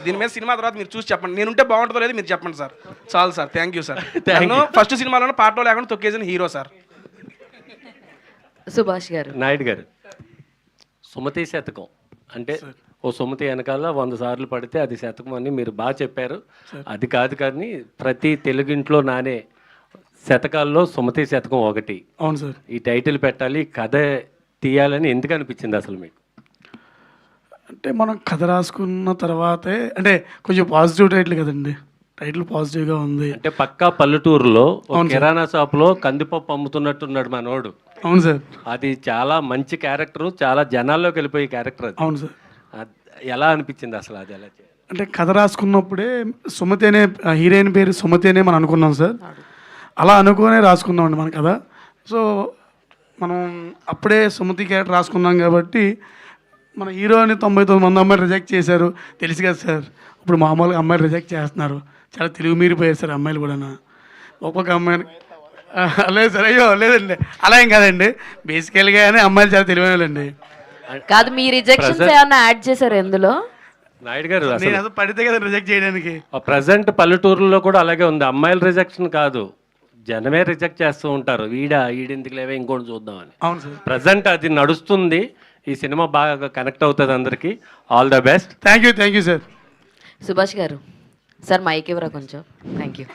Speaker 4: దీని మీద సినిమా తర్వాత మీరు చూసి చెప్పండి, నేనుంటే బాగుంటుందో లేదు మీరు చెప్పండి సార్. చాలు సార్, థ్యాంక్ యూ సార్. నేను ఫస్ట్ సినిమాలోనే పాటలో లేకుండా తొక్కేసిన హీరో సార్.
Speaker 9: సుభాష్ గారు,
Speaker 16: నాయుడు గారు, సుమతి శతకం అంటే ఓ సుమతి వెనకాల 100 సార్లు పడితే అది శతకం అని మీరు బాగా చెప్పారు. అది కాదు కానీ ప్రతి తెలుగింట్లో నానే శతకాల్లో సుమతి శతకం ఒకటి.
Speaker 3: అవును సార్.
Speaker 16: ఈ టైటిల్ పెట్టాలి, కథ తీయాలని ఎందుకు అనిపించింది అసలు మీకు?
Speaker 3: అంటే మనం కథ రాసుకున్న తర్వాతే, అంటే కొంచెం పాజిటివ్ టైటిల్ కదండి, టైటిల్ పాజిటివ్గా ఉంది.
Speaker 16: అంటే పక్కా పల్లెటూరులో కిరాణా షాప్లో కందిపప్పు అమ్ముతున్నట్టున్నాడు మనోడు.
Speaker 3: అవును సార్.
Speaker 16: అది చాలా మంచి క్యారెక్టర్, చాలా జనాల్లోకి వెళ్ళిపోయే క్యారెక్టర్ అది.
Speaker 3: అవును సార్.
Speaker 16: ఎలా అనిపించింది అసలు అది ఎలా చేయాలి?
Speaker 3: అంటే కథ రాసుకున్నప్పుడే సుమతి అనే హీరోయిన్ పేరు సుమతి అనే మనం అనుకున్నాం సార్. అలా అనుకునే రాసుకున్నామండి మన కథ. సో మనం అప్పుడే సుమతి క్యారెక్టర్ రాసుకున్నాం కాబట్టి మన హీరోని 99 మంది అమ్మాయిలు రిజెక్ట్ చేశారు, తెలుసు కదా సార్. ఇప్పుడు మామూలుగా అమ్మాయిలు రిజెక్ట్ చేస్తున్నారు, చాలా తెలుగు మీరిపోయారు సార్ అమ్మాయిలు కూడా. ఒక్కొక్క అమ్మాయిని లేదు సార్, అయ్యో లేదండి అలా ఏం కాదండి, బేసికల్గానే అమ్మాయిలు చాలా తెలివైన వాళ్ళండి.
Speaker 9: కాదు, మీ రిజెక్షన్స్ ఏమన్నా యాడ్ చేశారు ఎందులో?
Speaker 16: నాయుడు గారు,
Speaker 3: నేను అసలు పడితే కదా రిజెక్ట్ చేయడానికి.
Speaker 16: ప్రజెంట్ పల్లెటూరులో కూడా అలాగే ఉంది. అమ్మాయిల రిజెక్షన్ కాదు, జనమే రిజెక్ట్ చేస్తూ ఉంటారు, ఈడెందుకు లేవే ఇంకోటి చూద్దామని.
Speaker 3: అవును సార్.
Speaker 16: ప్రజెంట్ అది నడుస్తుంది. ఈ సినిమా బాగా కనెక్ట్ అవుతుంది అందరికీ. All the best.
Speaker 3: Thank you sir.
Speaker 9: Subhash గారు, సార్ మైక్ ఇవ్వరా కొంచెం. Thank you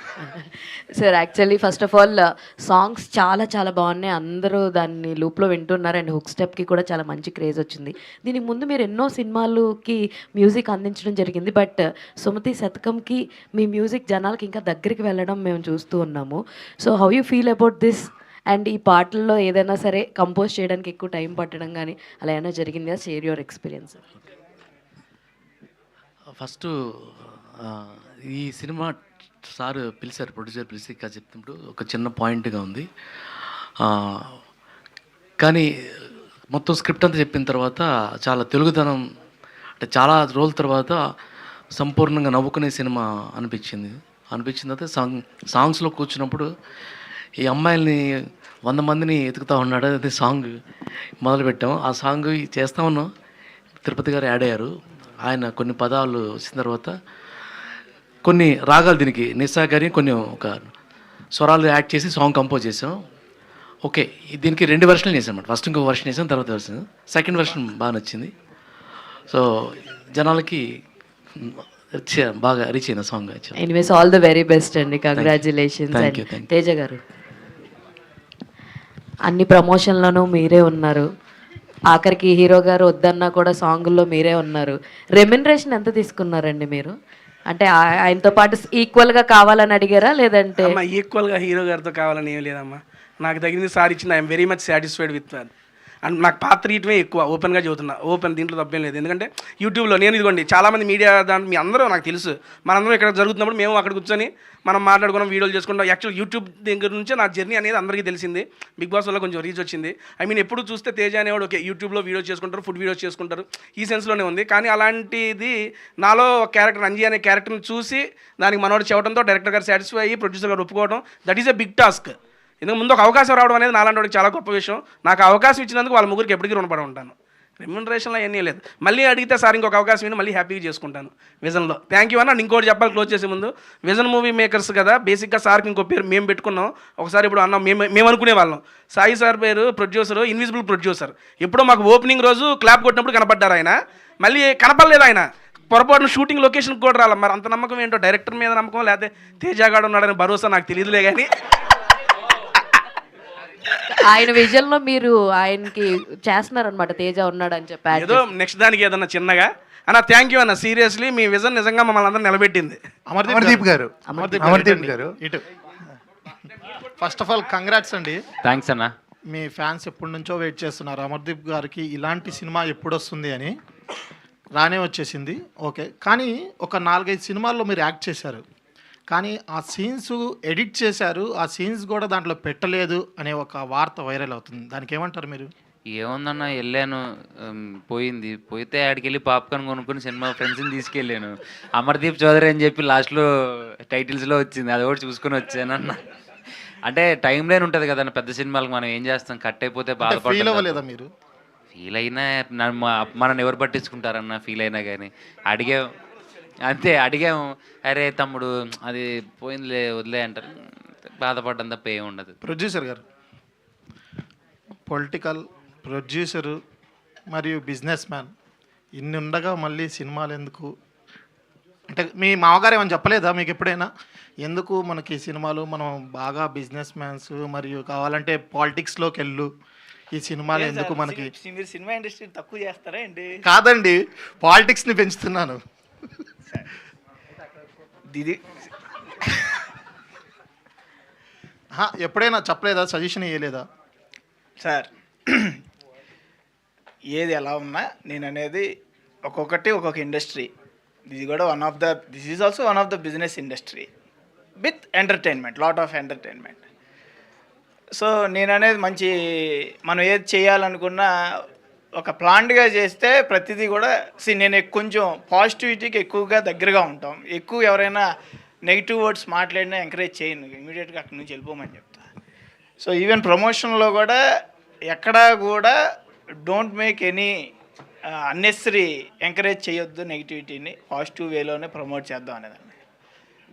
Speaker 9: sir. Actually first of all songs చాలా చాలా బాగున్నాయి, అందరూ దాన్ని లూప్లో వింటున్నారు. అండ్ హుక్ స్టెప్కి కూడా చాలా మంచి క్రేజ్ వచ్చింది. దీనికి ముందు మీరు ఎన్నో సినిమాలకి మ్యూజిక్ అందించడం జరిగింది, బట్ సుమతి శతకంకి మీ మ్యూజిక్ జనాలకి ఇంకా దగ్గరికి వెళ్ళడం మేము చూస్తూ ఉన్నాము. So how you feel about this? And ఈ పాటల్లో ఏదైనా సరే కంపోజ్ చేయడానికి ఎక్కువ టైం పట్టడం కానీ అలా ఏమైనా జరిగిందా? Share your experience.
Speaker 17: ఫస్ట్ ఈ సినిమా సార్ పిలిచారు, ప్రొడ్యూసర్ పిలిచి ఇంకా చెప్తున్నప్పుడు ఒక చిన్న పాయింట్గా ఉంది. కానీ మొత్తం స్క్రిప్ట్ అంతా చెప్పిన తర్వాత చాలా తెలుగుదనం, అంటే చాలా రోజుల తర్వాత సంపూర్ణంగా నవ్వుకునే సినిమా అనిపించిన తర్వాత సాంగ్స్లో కూర్చున్నప్పుడు ఈ అమ్మాయిల్ని 100 మందిని ఎతుకుతూ ఉన్నాడు, అదే సాంగ్ మొదలుపెట్టాం. ఆ సాంగ్ చేస్తా ఉన్నాం, తిరుపతి గారు యాడ్ అయ్యారు. ఆయన కొన్ని పదాలు వచ్చిన తర్వాత కొన్ని రాగాలు దీనికి నిస్సా గారి కొన్ని ఒక స్వరాలు యాడ్ చేసి సాంగ్ కంపోజ్ చేసాం. ఓకే, దీనికి 2 వెర్షన్లు చేసాం అన్నమాట. ఫస్ట్ ఇంకొక వెర్షన్ చేసాం, తర్వాత వెర్షన్, సెకండ్ వెర్షన్ బాగా నచ్చింది. సో జనాలకి బాగా రీచ్ అయిన song.
Speaker 9: Anyways all the very best అండి, కంగ్రాచులేషన్స్. అండ్ తేజ గారు, అన్ని ప్రమోషన్లోనూ మీరే ఉన్నారు, ఆఖరికి హీరో గారు వద్దన్నా కూడా సాంగుల్లో మీరే ఉన్నారు. రెమ్యునరేషన్ ఎంత తీసుకున్నారండి మీరు? అంటే ఆయనతో పాటు ఈక్వల్గా కావాలని అడిగారా లేదంటే?
Speaker 4: అమ్మా ఈక్వల్గా హీరో గారితో కావాలని ఏం లేదమ్మా, నాకు తగినది సార్ ఇచ్చింది. I'm very much satisfied with that. And నాకు పాత్ర ఇయటమే ఎక్కువ, ఓపెన్గా చెబుతున్నా, ఓపెన్, దీంట్లో తప్పేం లేదు. ఎందుకంటే యూట్యూబ్లో నేను ఇదిగోండి చాలామంది మీడియా దాంట్లో మీ అందరూ నాకు తెలుసు, మనందరం ఇక్కడ జరుగుతున్నప్పుడు మేము అక్కడ కూర్చొని మనం మాట్లాడుకున్నాం, వీడియోలు చేసుకుంటాం. యాక్చువల్ యూట్యూబ్ దగ్గర నుంచే నా జర్నీ అనేది అందరికీ తెలిసింది. బిగ్ బాస్ వల్ల కొంచెం రీచ్ వచ్చింది. ఐ మీన్ ఎప్పుడు చూస్తే తేజ అనేవాడు ఓకే యూట్యూబ్లో వీడియోస్ చేసుకుంటారు, ఫుడ్ వీడియోస్ చేసుకుంటారు, ఈ సెన్స్లోనే ఉంది. కానీ అలాంటిది నాలో ఒక క్యారెక్టర్ అంజీ అనే క్యారెక్టర్ని చూసి దానికి మనోడు చెప్పడంతో డైరెక్టర్ గారు సాటిస్ఫై అయ్యి ప్రొడ్యూసర్ గారు ఒప్పుకోవడం, that is a big task. ఎందుకు ముందు ఒక అవకాశం రావడం అనేది నాలాంటి వాడికి చాలా గొప్ప విషయం. నాకు అవకాశం ఇచ్చినందుకు వాళ్ళ ముగ్గురికి ఎప్పటికీ రుణపడి ఉంటాను. రెమ్యునరేషన్లో ఏమీ లేదు. మళ్ళీ అడిగితే సార్ ఇంకొక అవకాశం ఇవ్వండి, మళ్ళీ హ్యాపీగా చేసుకుంటాను విజన్లో. థ్యాంక్ యూ అన్న. ఇంకోటి చెప్పాలి క్లోజ్ చేసే ముందు, విజన్ మూవీ మేకర్స్ కదా, బేసిక్గా సార్కి ఇంకో పేరు మేము పెట్టుకున్నాం. ఒకసారి ఇప్పుడు అన్నాం, మేము అనుకునే వాళ్ళం. సాయి సార్ పేరు ప్రొడ్యూసర్, ఇన్విజిబుల్ ప్రొడ్యూసర్. ఎప్పుడో మాకు ఓపెనింగ్ రోజు క్లాప్ కొట్టినప్పుడు కనపడ్డారు ఆయన, మళ్ళీ కనపడలేదు ఆయన. పొరపాటున షూటింగ్ లొకేషన్కి కూడా రాలి. మరి అంత నమ్మకం ఏంటో, డైరెక్టర్ మీద నమ్మకం లేకపోతే తేజగాడు ఉన్నాడని భరోసా నాకు తెలియదులే. కానీ
Speaker 9: ఆయన విజన్లో మీరు ఆయనకి చేస్తున్నారనమాట, తేజ ఉన్నాడు అని చెప్పి.
Speaker 4: ఏదో నెక్స్ట్ దానికి ఏదన్నా చిన్నగా అన్న. థ్యాంక్ యూ అన్న, సీరియస్లీ మీ విజన్ నిజంగా మమ్మల్ని అందరూ నిలబెట్టింది.
Speaker 18: అమర్దీప్ గారు ఇటు. ఫస్ట్ ఆఫ్ ఆల్ కంగ్రాట్స్ అండి.
Speaker 2: థ్యాంక్స్ అన్న.
Speaker 18: మీ ఫ్యాన్స్ ఎప్పటి నుంచో వెయిట్ చేస్తున్నారు అమర్దీప్ గారికి ఇలాంటి సినిమా ఎప్పుడు వస్తుంది అని. రానే వచ్చేసింది, ఓకే. కానీ ఒక 4-5 సినిమాల్లో మీరు యాక్ట్ చేశారు, కానీ ఆ సీన్స్ ఎడిట్ చేశారు, ఆ సీన్స్ కూడా దాంట్లో పెట్టలేదు అనే ఒక వార్త వైరల్ అవుతుంది. దానికి ఏమంటారు మీరు?
Speaker 2: ఏముందన్న, వెళ్ళాను, పోయితే ఆడికి వెళ్ళి పాప్కార్న్ కొనుక్కుని సినిమా ఫ్రెండ్స్ని తీసుకెళ్ళాను. అమర్దీప్ చౌదరి అని చెప్పి లాస్ట్లో టైటిల్స్లో వచ్చింది, అది కూడా చూసుకొని వచ్చానన్న. అంటే టైం లైన్ ఉంటుంది కదన్న పెద్ద సినిమాలకు, మనం ఏం చేస్తాం, కట్ అయిపోతే
Speaker 18: బాధపడలేదా మీరు?
Speaker 2: ఫీల్ అయినా మనల్ని ఎవరు పట్టించుకుంటారన్న, ఫీల్ అయినా కానీ అడిగాము, అరే తమ్ముడు అది పోయిందిలే వదిలే అంటారు, బాధపడడం తప్ప ఏమి ఉండదు.
Speaker 18: ప్రొడ్యూసర్ గారు, పొలిటికల్ ప్రొడ్యూసరు మరియు బిజినెస్ మ్యాన్, ఇన్ని ఉండగా మళ్ళీ సినిమాలు ఎందుకు? అంటే మీ మామగారు ఏమని చెప్పలేదా మీకు ఎప్పుడైనా, ఎందుకు మనకి సినిమాలు, మనం బాగా బిజినెస్ మ్యాన్స్ మరియు కావాలంటే పాలిటిక్స్లోకి వెళ్ళు, ఈ సినిమాలు ఎందుకు మనకి?
Speaker 5: మీరు సినిమా ఇండస్ట్రీ తక్కువ చేస్తారా అండి?
Speaker 18: కాదండి, పాలిటిక్స్ని పెంచుతున్నాను. ఎప్పుడైనా చెప్పలేదా, సజెషన్ ఇవ్వలేదా?
Speaker 5: సార్ ఏది ఎలా ఉన్నా నేను అనేది ఒక్కొక్కటి ఒక్కొక్క ఇండస్ట్రీ. ఇది కూడా this is also one of the business industry with entertainment, lot of entertainment. So నేను అనేది మంచి, మనం ఏది చేయాలనుకున్నా ఒక ప్లాన్డ్గా చేస్తే ప్రతిదీ కూడా నేను కొంచెం పాజిటివిటీకి ఎక్కువగా దగ్గరగా ఉంటాం. ఎక్కువ ఎవరైనా నెగిటివ్ వర్డ్స్ మాట్లాడినా ఎంకరేజ్ చేయను, ఇమీడియట్గా అక్కడి నుంచి వెళ్ళిపోమని చెప్తా. సో ఈవెన్ ప్రమోషన్లో కూడా ఎక్కడా కూడా don't make any unnecessary encourage చేయొద్దు, నెగిటివిటీని పాజిటివ్ వేలోనే ప్రమోట్ చేద్దాం అనేదాన్ని.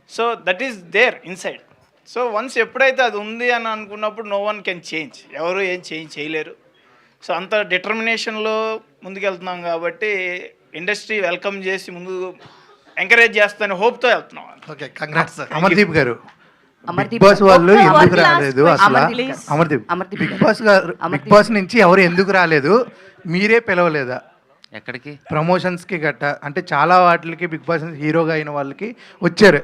Speaker 5: So that is there inside. So once ఎప్పుడైతే అది ఉంది అని అనుకున్నప్పుడు నో వన్ కెన్ చేంజ్, ఎవరు ఏం చేంజ్ చేయలేరు. సో అంత డిటర్మినేషన్లో ముందుకెళ్తున్నాం కాబట్టి ఇండస్ట్రీ వెల్కమ్ చేసి ముందు ఎంకరేజ్ చేస్తాను హోప్తో వెళ్తున్నాం.
Speaker 18: Okay, congrats sir.
Speaker 19: అమర్దీప్ గారు,
Speaker 9: అమర్దీప్
Speaker 19: బిగ్ బాస్ వాళ్ళు
Speaker 9: ఒక్క
Speaker 19: ఎందుకు
Speaker 9: one last
Speaker 19: రాలేదు
Speaker 9: question,
Speaker 19: అసలు?
Speaker 9: please.
Speaker 19: అమర్దీప్, బిగ్ బాస్ గారు, బిగ్ బాస్ నుంచి ఎవరు ఎందుకు రాలేదు? మీరే పిలవలేదా
Speaker 2: ఎక్కడికి?
Speaker 19: ప్రమోషన్స్కి గట్ట? అంటే చాలా వాటికి బిగ్ బాస్ హీరోగా అయిన వాళ్ళకి వచ్చారు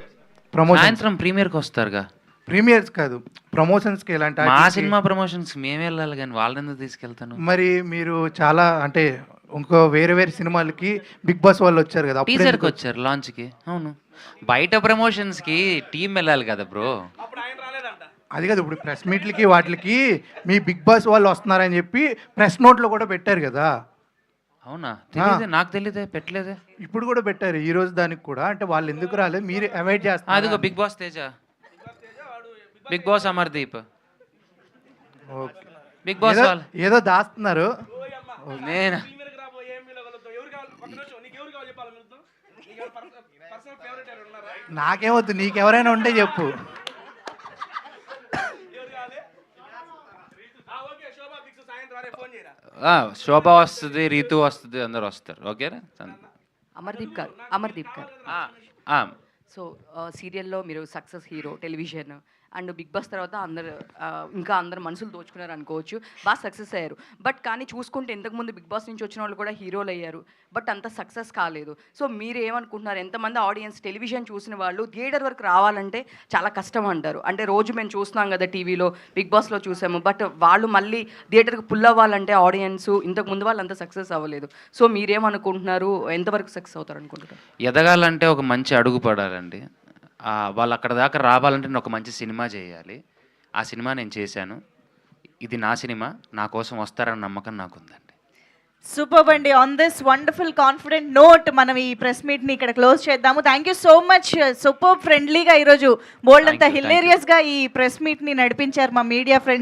Speaker 19: ప్రమోషన్.
Speaker 2: సాయంత్రం ప్రీమియర్కి వస్తారుగా.
Speaker 19: ప్రీమియర్స్ కాదు, ప్రమోషన్స్కి ఎలాంటి
Speaker 2: మా
Speaker 19: వాటికి?
Speaker 2: సినిమా ప్రమోషన్స్ మేము వెళ్ళాలి కానీ వాళ్ళని ఎందుకు తీసుకెళ్తాను?
Speaker 19: మరి మీరు చాలా అంటే ఇంకో వేరే వేరే సినిమాలకి బిగ్ బాస్ వాళ్ళు వచ్చారు కదా, అప్పుడు
Speaker 2: టీజర్కి
Speaker 19: ఎందుకు?
Speaker 2: వచ్చారు, లాంచ్కి. అవును, బయట ప్రమోషన్స్కి టీం వెళ్ళాలి కదా బ్రో.
Speaker 19: అది కాదు, ఇప్పుడు ప్రెస్ మీట్లకి వాటికి మీ బిగ్ బాస్ వాళ్ళు వస్తున్నారని చెప్పి ప్రెస్ నోట్లో కూడా పెట్టారు కదా.
Speaker 2: అవునా? తెలియదే, నాకు తెలియదే, పెట్టలేదే.
Speaker 19: ఇప్పుడు కూడా పెట్టారు ఈ రోజు దానికి కూడా. అంటే వాళ్ళు ఎందుకు రాలేదు, మీరు అవాయిడ్ చేస్తారు.
Speaker 2: అదిగో Bigg Boss Teja, Bigg Boss Amardeep,
Speaker 19: okay,
Speaker 2: Bigg Boss
Speaker 19: ఏదో-
Speaker 2: వాళ్ళు.
Speaker 19: ఏదో దాస్తున్నారు.
Speaker 2: నేను
Speaker 19: నాకేమొద్దు, నీకెవరైనా ఉంటే చెప్పు.
Speaker 2: శోభ వస్తుంది, రీతు వస్తుంది, అందరు వస్తారు. ఓకేనా?
Speaker 9: అమర్దీప్ గారు సో సీరియల్లో మీరు success hero, television and Bigg Boss తర్వాత ఇంకా అందరు మనుషులు దోచుకున్నారు అనుకోవచ్చు, బాగా సక్సెస్ అయ్యారు. బట్ కానీ చూసుకుంటే ఇంతకుముందు బిగ్ బాస్ నుంచి వచ్చిన వాళ్ళు కూడా హీరోలు అయ్యారు, బట్ అంత సక్సెస్ కాలేదు. సో మీరు ఏమనుకుంటున్నారు? ఎంతమంది ఆడియన్స్ టెలివిజన్ చూసిన వాళ్ళు థియేటర్ వరకు రావాలంటే చాలా కష్టం అంటారు. అంటే రోజు మేము చూస్తున్నాం కదా టీవీలో, బిగ్ బాస్లో చూసాము, బట్ వాళ్ళు మళ్ళీ థియేటర్కి పుల్ అవ్వాలంటే ఆడియన్స్ ఇంతకుముందు వాళ్ళు అంత సక్సెస్ అవ్వలేదు. సో మీరేమనుకుంటున్నారు? ఎంతవరకు సక్సెస్ అవుతారు అనుకుంటున్నారు?
Speaker 2: ఎదగాలంటే ఒక మంచి అడుగు పడాలండి. వాళ్ళు అక్కడ దాకా రావాలంటే నేను ఒక మంచి సినిమా చేయాలి. ఆ సినిమా నేను చేశాను. ఇది నా సినిమా, నా కోసం వస్తారన్న నమ్మకం నాకుందండి.
Speaker 20: సూపర్ అండి. On this wonderful confident note మనం ఈ ప్రెస్ మీట్ని ఇక్కడ క్లోజ్ చేద్దాము. Thank you so much. Super ఫ్రెండ్లీగా ఈరోజు బోల్డ్ అంతా హిలేరియస్గా ఈ ప్రెస్ మీట్ని నడిపించారు మా మీడియా ఫ్రెండ్స్.